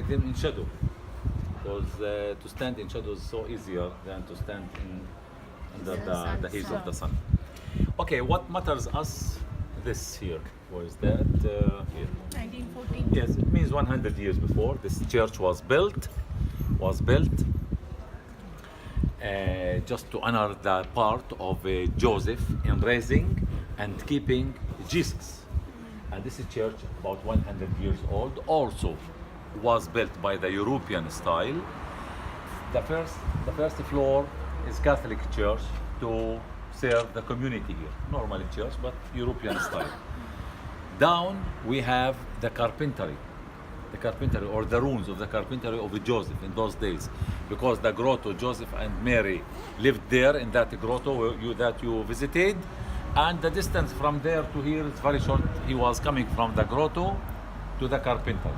them in shadow, because to stand in shadow is so easier than to stand under the heat of the sun. Okay, what matters us this here? Was that here? 1914. Yes, it means 100 years before this church was built. Just to honor the part of Joseph in raising and keeping Jesus. And this is church about 100 years old, also was built by the European style. The first floor is Catholic church to serve the community here. Normal church, but European style. Down we have the carpentry or the ruins of the carpentry of Joseph in those days, because the grotto, Joseph and Mary lived there in that grotto that you visited, and the distance from there to here is very short. He was coming from the grotto to the carpentry,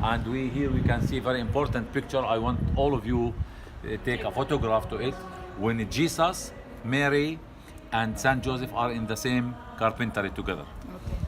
and here we can see very important picture. I want all of you take a photograph to it when Jesus, Mary and Saint Joseph are in the same carpentry together. Okay.